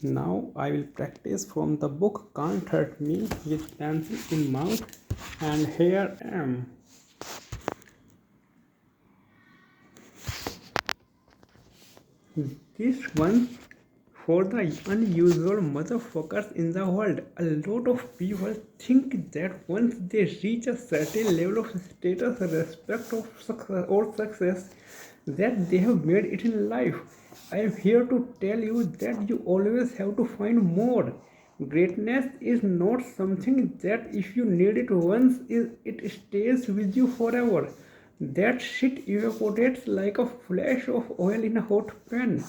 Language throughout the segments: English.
Now I will practice from the book Can't Hurt Me with pencil in mouth, and here I am. This one for the unusual motherfuckers in the world. A lot of people think that once they reach a certain level of status, respect, or success, that they have made it in life. I am here to tell you that you always have to find more. Greatness is not something that if you need it once, it stays with you forever. That shit evaporates like a flash of oil in a hot pan.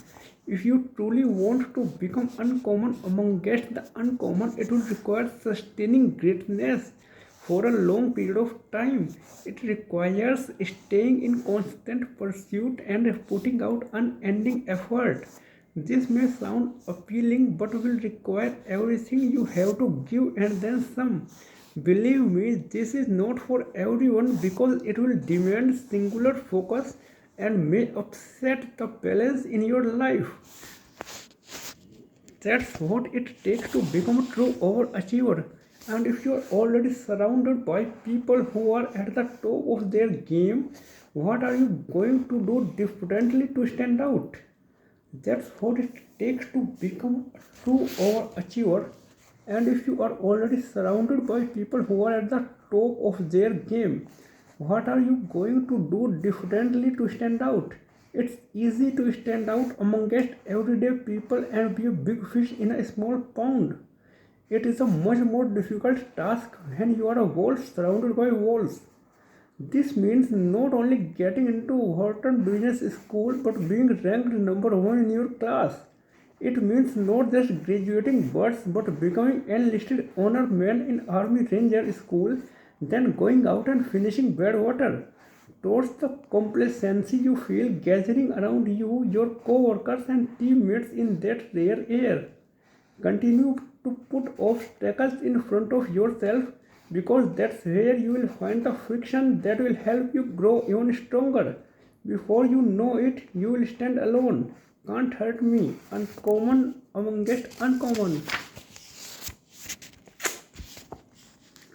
If you truly want to become uncommon amongst the uncommon, it will require sustaining greatness for a long period of time. It requires staying in constant pursuit and putting out unending effort. This may sound appealing but will require everything you have to give and then some. Believe me, this is not for everyone because it will demand singular focus and may upset the balance in your life. That's what it takes to become a true overachiever. And if you are already surrounded by people who are at the top of their game, what are you going to do differently to stand out? That's what it takes to become a true overachiever. And if you are already surrounded by people who are at the top of their game, what are you going to do differently to stand out? It's easy to stand out amongst everyday people and be a big fish in a small pond. It is a much more difficult task when you are a wall surrounded by walls. This means not only getting into Wharton Business School but being ranked number one in your class. It means not just graduating birds but becoming enlisted honor man in Army Ranger School, then going out and finishing Badwater. Towards the complacency you feel gathering around you, your co-workers and teammates in that rare air. Continue to put obstacles in front of yourself because that's where you will find the friction that will help you grow even stronger. Before you know it, you will stand alone. Can't hurt me. Uncommon amongst uncommon.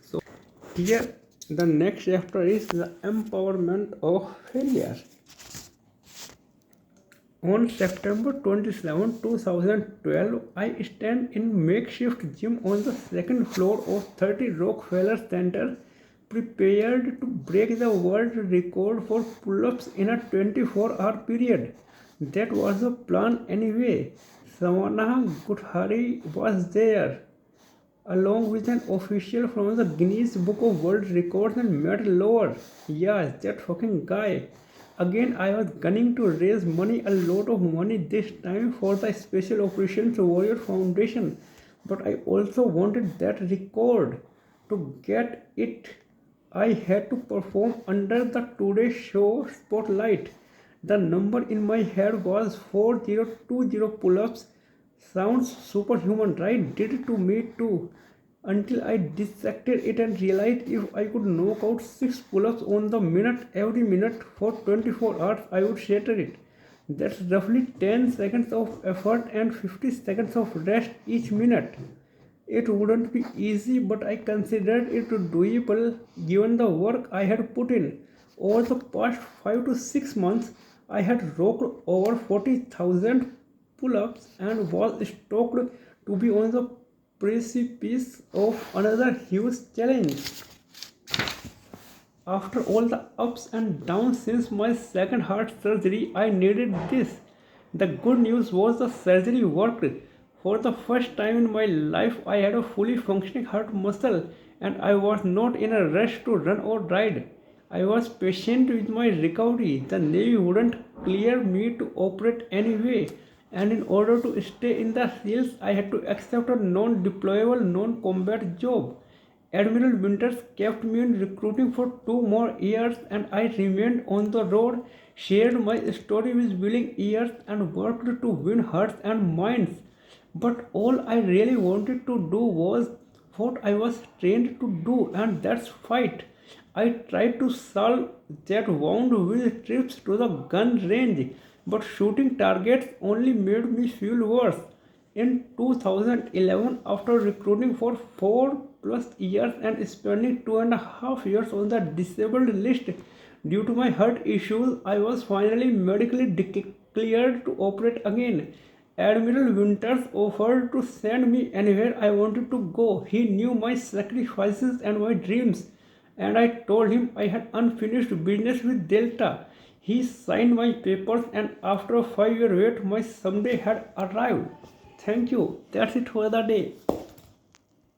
So here the next chapter is the empowerment of failure. On September 27, 2012, I stand in makeshift gym on the second floor of 30 Rockefeller Center, prepared to break the world record for pull-ups in a 24-hour period. That was the plan anyway. Savannah Guthrie was there, along with an official from the Guinness Book of World Records and Matt Lauer. Yeah, that fucking guy. Again, I was gunning to raise money, a lot of money this time for the Special Operations Warrior Foundation. But I also wanted that record. To get it, I had to perform under the Today Show spotlight. The number in my head was 4020 pull-ups. Sounds superhuman, right? Did it to me too. Until I dissected it and realized if I could knock out 6 pull-ups on the minute every minute for 24 hours, I would shatter it. That's roughly 10 seconds of effort and 50 seconds of rest each minute. It wouldn't be easy, but I considered it doable given the work I had put in. Over the past 5 to 6 months, I had rocked over 40,000 pull-ups and was stoked to be on the precipice of another huge challenge. After all the ups and downs since my second heart surgery, I needed this. The good news was the surgery worked. For the first time in my life, I had a fully functioning heart muscle and I was not in a rush to run or ride. I was patient with my recovery. The Navy wouldn't clear me to operate anyway, and in order to stay in the SEALs, I had to accept a non-deployable, non-combat job. Admiral Winters kept me in recruiting for 2 more years, and I remained on the road, shared my story with willing ears, and worked to win hearts and minds. But all I really wanted to do was what I was trained to do, and that's fight. I tried to solve that wound with trips to the gun range, but shooting targets only made me feel worse. In 2011, after recruiting for 4+ years and spending 2.5 years on the disabled list due to my heart issues, I was finally medically cleared to operate again. Admiral Winters offered to send me anywhere I wanted to go. He knew my sacrifices and my dreams, and I told him I had unfinished business with Delta. He signed my papers, and after a 5 year wait, my someday had arrived. Thank you. That's it for the day.